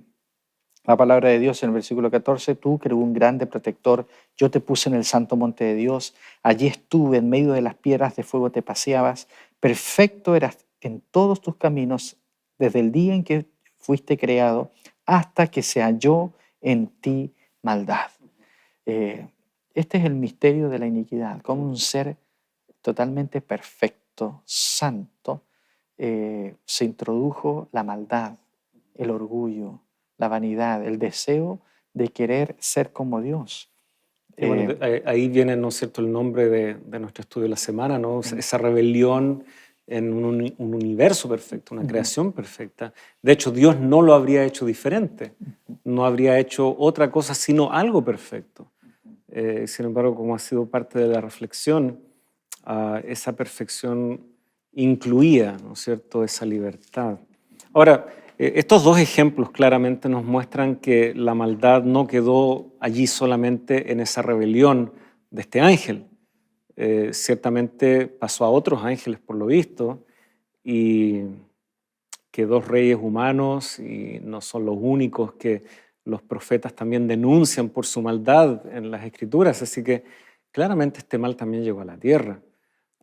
la palabra de Dios en el versículo 14, tú, querubín grande, protector, yo te puse en el santo monte de Dios, allí estuve, en medio de las piedras de fuego te paseabas, perfecto eras en todos tus caminos, desde el día en que fuiste creado, hasta que se halló en ti maldad. Eh, este es el misterio de la iniquidad, como un ser totalmente perfecto, santo, se introdujo la maldad, el orgullo, la vanidad, el deseo de querer ser como Dios. Y bueno, Eh, ahí viene, ¿no es cierto?, el nombre de nuestro estudio de la semana, ¿no? Esa rebelión en un universo perfecto, una ujú, creación perfecta. De hecho, Dios no lo habría hecho diferente, no habría hecho otra cosa sino algo perfecto. Sin embargo, como ha sido parte de la reflexión, esa perfección incluía, ¿no es cierto?, esa libertad. Ahora, estos dos ejemplos claramente nos muestran que la maldad no quedó allí solamente en esa rebelión de este ángel. Ciertamente pasó a otros ángeles por lo visto, y que dos reyes humanos, y no son los únicos que los profetas también denuncian por su maldad en las Escrituras, así que claramente este mal también llegó a la tierra.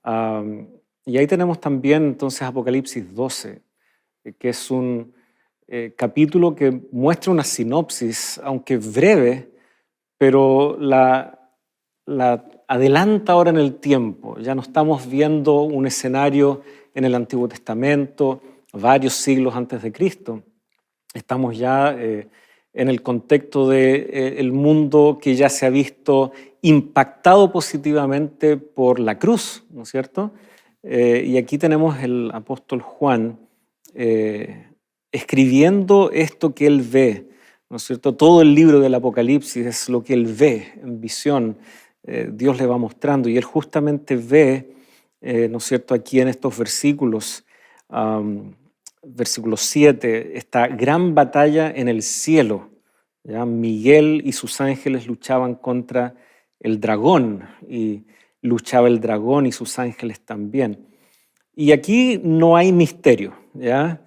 Am, y ahí tenemos también entonces Apocalipsis 12, que es un capítulo que muestra una sinopsis, aunque breve, pero la adelanta ahora en el tiempo. Ya no estamos viendo un escenario en el Antiguo Testamento, varios siglos antes de Cristo. Estamos ya en el contexto del mundo que ya se ha visto impactado positivamente por la cruz, ¿no es cierto? Y aquí tenemos el apóstol Juan eh, escribiendo esto que él ve, ¿no es cierto? Todo el libro del Apocalipsis es lo que él ve en visión. Dios le va mostrando y él justamente ve, ¿no es cierto?, aquí en estos versículos, versículo 7, esta gran batalla en el cielo. ¿Ya? Miguel y sus ángeles luchaban contra el dragón y luchaba el dragón y sus ángeles también. Y aquí no hay misterio, ¿ya?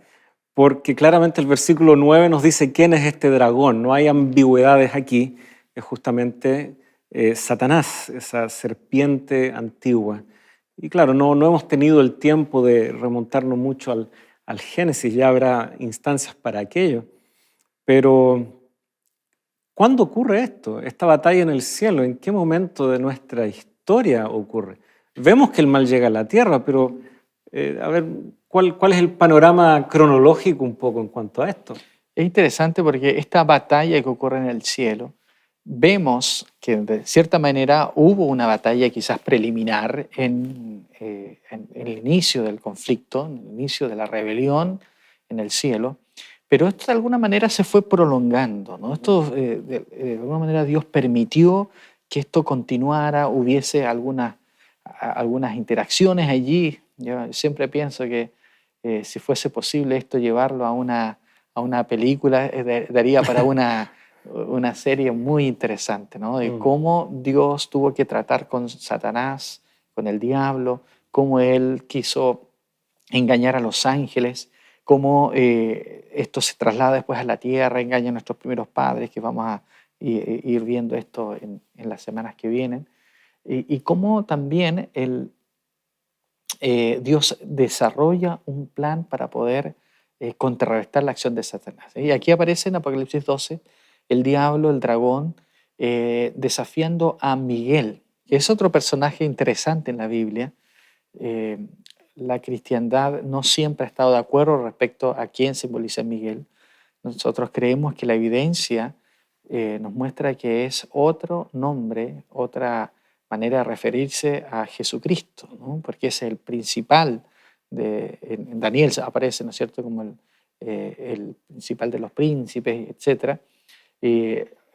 Porque claramente el versículo 9 nos dice quién es este dragón, no hay ambigüedades aquí, es justamente Satanás, esa serpiente antigua. Y claro, no hemos tenido el tiempo de remontarnos mucho al Génesis, ya habrá instancias para aquello, pero ¿cuándo ocurre esto? Esta batalla en el cielo, ¿en qué momento de nuestra historia ocurre? Vemos que el mal llega a la tierra, pero a ver, ¿cuál es el panorama cronológico un poco en cuanto a esto? es interesante porque esta batalla que ocurre en el cielo, vemos que de cierta manera hubo una batalla quizás preliminar en el inicio del conflicto, en el inicio de la rebelión en el cielo, pero esto de alguna manera se fue prolongando, ¿no? Esto, de alguna manera Dios permitió que esto continuara, hubiese algunas interacciones allí. Yo siempre pienso que si fuese posible esto llevarlo a una película, daría para una serie muy interesante, ¿no? De Mm, cómo Dios tuvo que tratar con Satanás, con el diablo, cómo él quiso engañar a los ángeles, cómo esto se traslada después a la tierra, engaña a nuestros primeros padres, que vamos a ir viendo esto en las semanas que vienen, y cómo también Dios desarrolla un plan para poder contrarrestar la acción de Satanás. Y aquí aparece en Apocalipsis 12 el diablo, el dragón, desafiando a Miguel, que es otro personaje interesante en la Biblia. Eh, la cristiandad no siempre ha estado de acuerdo respecto a quién simboliza Miguel. Nosotros creemos que la evidencia nos muestra que es otro nombre, otra manera de referirse a Jesucristo, ¿no? Porque es el principal en Daniel aparece, ¿no es cierto?, como el principal de los príncipes, etc.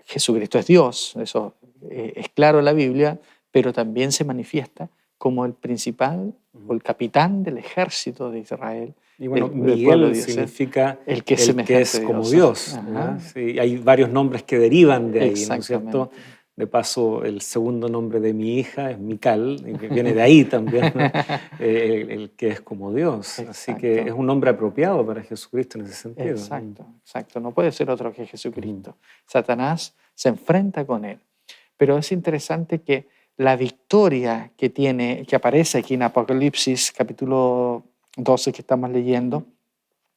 Jesucristo es Dios, eso es claro en la Biblia, pero también se manifiesta como el principal o el capitán del ejército de Israel. Y bueno, del pueblo de Miguel Dios, significa el que es como Dios. Dios. Sí, hay varios nombres que derivan de ahí, ¿no es Exactamente. cierto? De paso, el segundo nombre de mi hija es Mical, y que viene de ahí también, ¿no? El que es como Dios. Así que Exacto. es un nombre apropiado para Jesucristo en ese sentido. Exacto. No puede ser otro que Jesucristo. Satanás se enfrenta con él. Pero es interesante que la victoria que aparece aquí en Apocalipsis, capítulo 12 que estamos leyendo,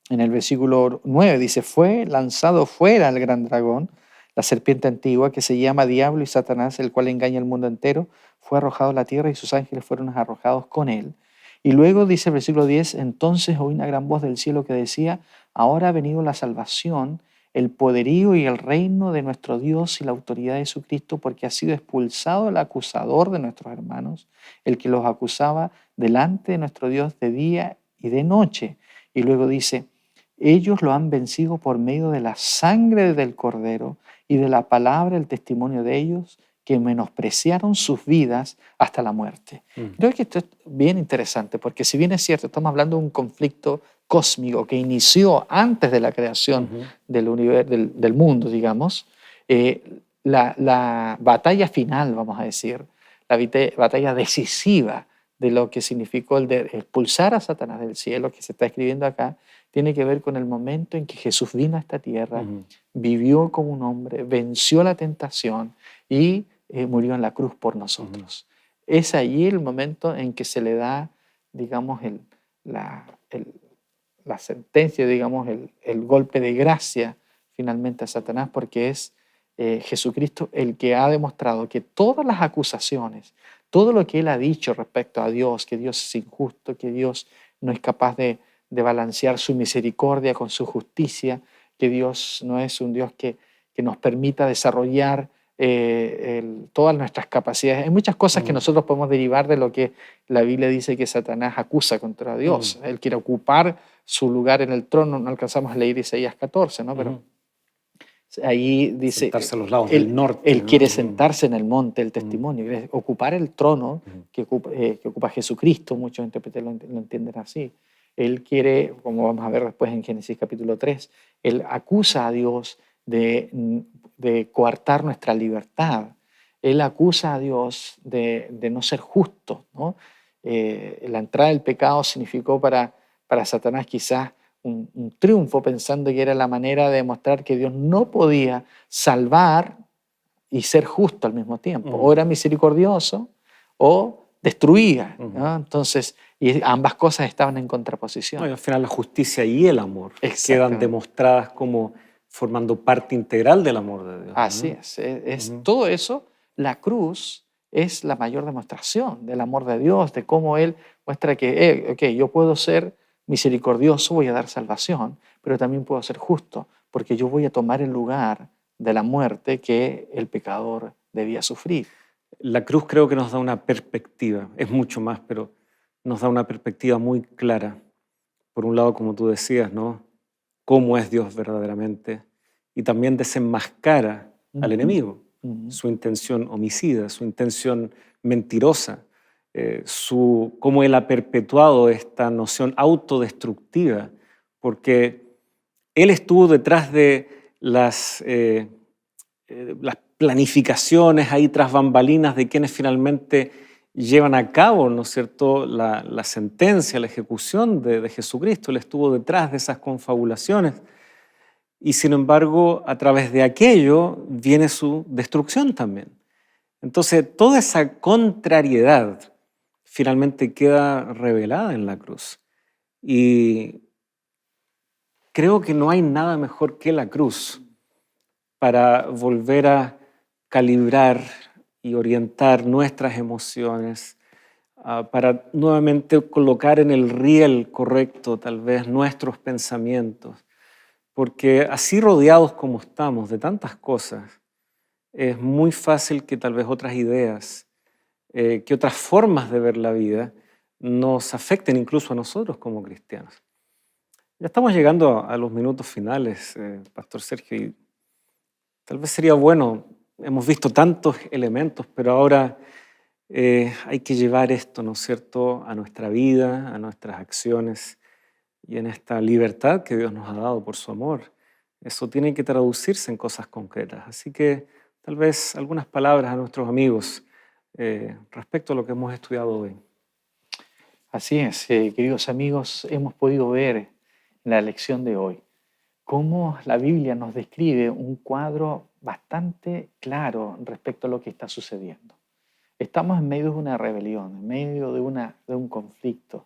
en el versículo 9 dice, fue lanzado fuera el gran dragón, la serpiente antigua, que se llama Diablo y Satanás, el cual engaña al mundo entero, fue arrojado a la tierra y sus ángeles fueron arrojados con él. Y luego dice el versículo 10, entonces oí una gran voz del cielo que decía, ahora ha venido la salvación, el poderío y el reino de nuestro Dios y la autoridad de Jesucristo, porque ha sido expulsado el acusador de nuestros hermanos, el que los acusaba delante de nuestro Dios de día y de noche. Y luego dice, ellos lo han vencido por medio de la sangre del Cordero y de la palabra, el testimonio de ellos, que menospreciaron sus vidas hasta la muerte. Creo que esto es bien interesante, porque si bien es cierto, estamos hablando de un conflicto cósmico que inició antes de la creación del universo, del mundo, digamos, la batalla final, vamos a decir, la batalla decisiva de lo que significó el de expulsar a Satanás del cielo, que se está escribiendo acá, tiene que ver con el momento en que Jesús vino a esta tierra, vivió como un hombre, venció la tentación y murió en la cruz por nosotros. Es allí el momento en que se le da, digamos, la sentencia, digamos, el golpe de gracia finalmente a Satanás, porque es Jesucristo el que ha demostrado que todas las acusaciones, todo lo que él ha dicho respecto a Dios, que Dios es injusto, que Dios no es capaz de balancear su misericordia con su justicia, que Dios no es un Dios que nos permita desarrollar todas nuestras capacidades. Hay muchas cosas que nosotros podemos derivar de lo que la Biblia dice que Satanás acusa contra Dios. Él quiere ocupar su lugar en el trono, no alcanzamos a leer Isaías 14, ¿no? Pero ahí dice, sentarse a los lados del norte. Él quiere sentarse en el monte del testimonio, quiere ocupar el trono que ocupa Jesucristo, muchos intérpretes lo entienden así. Él quiere, como vamos a ver después en Génesis capítulo 3, él acusa a Dios de coartar nuestra libertad. Él acusa a Dios de no ser justo, ¿no? La entrada del pecado significó para Satanás quizás un triunfo, pensando que era la manera de demostrar que Dios no podía salvar y ser justo al mismo tiempo. O era misericordioso o destruía, ¿no? Entonces, y ambas cosas estaban en contraposición. No, y al final la justicia y el amor quedan demostradas como formando parte integral del amor de Dios. Así es. Todo eso, la cruz es la mayor demostración del amor de Dios, de cómo Él muestra que, yo puedo ser misericordioso, voy a dar salvación, pero también puedo ser justo, porque yo voy a tomar el lugar de la muerte que el pecador debía sufrir. La cruz creo que nos da una perspectiva, es mucho más, pero nos da una perspectiva muy clara. Por un lado, como tú decías, ¿no? Cómo es Dios verdaderamente, y también desenmascara al enemigo, su intención homicida, su intención mentirosa, cómo él ha perpetuado esta noción autodestructiva, porque él estuvo detrás de las planificaciones ahí tras bambalinas de quienes finalmente llevan a cabo, ¿no es cierto?, la sentencia, la ejecución de Jesucristo. Él estuvo detrás de esas confabulaciones y sin embargo a través de aquello viene su destrucción también. Entonces toda esa contrariedad finalmente queda revelada en la cruz y creo que no hay nada mejor que la cruz para volver a calibrar y orientar nuestras emociones, para nuevamente colocar en el riel correcto tal vez nuestros pensamientos, porque así rodeados como estamos de tantas cosas, es muy fácil que tal vez otras ideas, que otras formas de ver la vida nos afecten incluso a nosotros como cristianos. Ya estamos llegando a los minutos finales, Pastor Sergio, y tal vez sería bueno, hemos visto tantos elementos, pero ahora hay que llevar esto, ¿no es cierto?, a nuestra vida, a nuestras acciones y en esta libertad que Dios nos ha dado por su amor. Eso tiene que traducirse en cosas concretas. Así que tal vez algunas palabras a nuestros amigos respecto a lo que hemos estudiado hoy. Así es, queridos amigos, hemos podido ver en la lección de hoy cómo la Biblia nos describe un cuadro bastante claro respecto a lo que está sucediendo. Estamos en medio de una rebelión, en medio de un conflicto,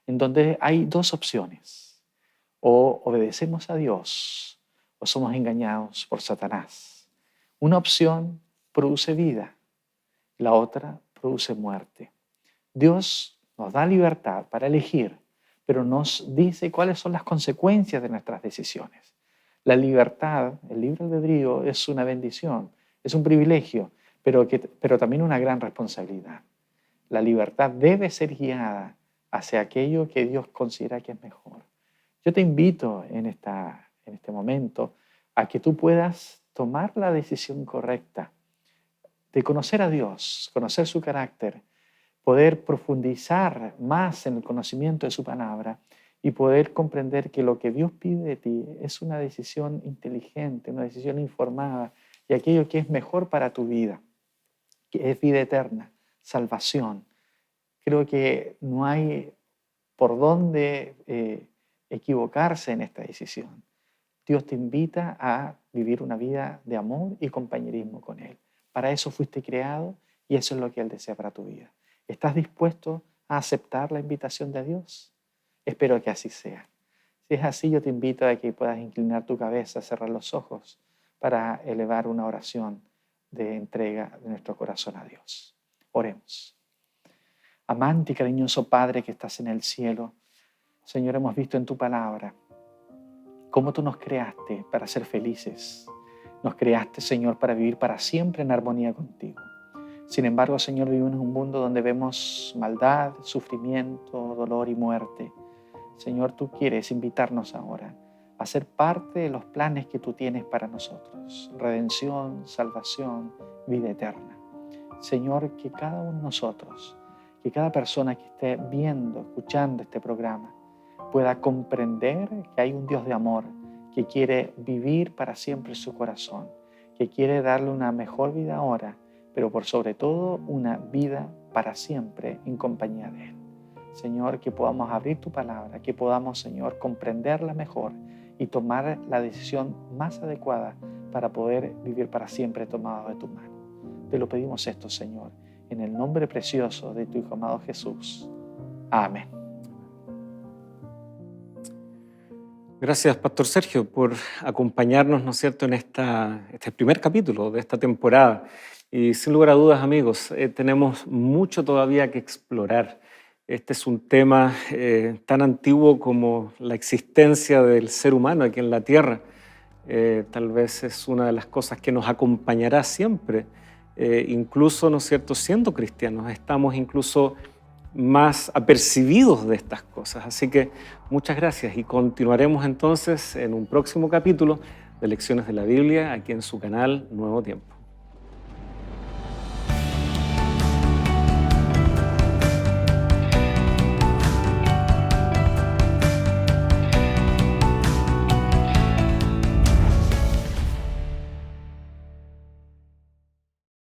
en donde hay dos opciones. O obedecemos a Dios o somos engañados por Satanás. Una opción produce vida, la otra produce muerte. Dios nos da libertad para elegir, pero nos dice cuáles son las consecuencias de nuestras decisiones. La libertad, el libre albedrío, es una bendición, es un privilegio, pero también una gran responsabilidad. La libertad debe ser guiada hacia aquello que Dios considera que es mejor. Yo te invito en este momento a que tú puedas tomar la decisión correcta de conocer a Dios, conocer su carácter, poder profundizar más en el conocimiento de su palabra y poder comprender que lo que Dios pide de ti es una decisión inteligente, una decisión informada y aquello que es mejor para tu vida, que es vida eterna, salvación. Creo que no hay por dónde equivocarse en esta decisión. Dios te invita a vivir una vida de amor y compañerismo con Él. Para eso fuiste creado y eso es lo que Él desea para tu vida. ¿Estás dispuesto a aceptar la invitación de Dios? Espero que así sea. Si es así, yo te invito a que puedas inclinar tu cabeza, cerrar los ojos para elevar una oración de entrega de nuestro corazón a Dios. Oremos. Amante y cariñoso Padre que estás en el cielo, Señor, hemos visto en tu palabra cómo tú nos creaste para ser felices. Nos creaste, Señor, para vivir para siempre en armonía contigo. Sin embargo, Señor, vivimos en un mundo donde vemos maldad, sufrimiento, dolor y muerte. Señor, tú quieres invitarnos ahora a ser parte de los planes que tú tienes para nosotros. Redención, salvación, vida eterna. Señor, que cada uno de nosotros, que cada persona que esté viendo, escuchando este programa, pueda comprender que hay un Dios de amor que quiere vivir para siempre en su corazón, que quiere darle una mejor vida ahora, pero por sobre todo una vida para siempre en compañía de Él. Señor, que podamos abrir tu palabra, que podamos, Señor, comprenderla mejor y tomar la decisión más adecuada para poder vivir para siempre tomados de tu mano. Te lo pedimos esto, Señor, en el nombre precioso de tu Hijo amado Jesús. Amén. Gracias, Pastor Sergio, por acompañarnos, ¿no es cierto?, en este primer capítulo de esta temporada. Y sin lugar a dudas, amigos, tenemos mucho todavía que explorar. Este es un tema tan antiguo como la existencia del ser humano aquí en la Tierra. Tal vez es una de las cosas que nos acompañará siempre. Incluso, ¿no es cierto?, siendo cristianos, estamos incluso más apercibidos de estas cosas. Así que muchas gracias y continuaremos entonces en un próximo capítulo de Lecciones de la Biblia aquí en su canal Nuevo Tiempo.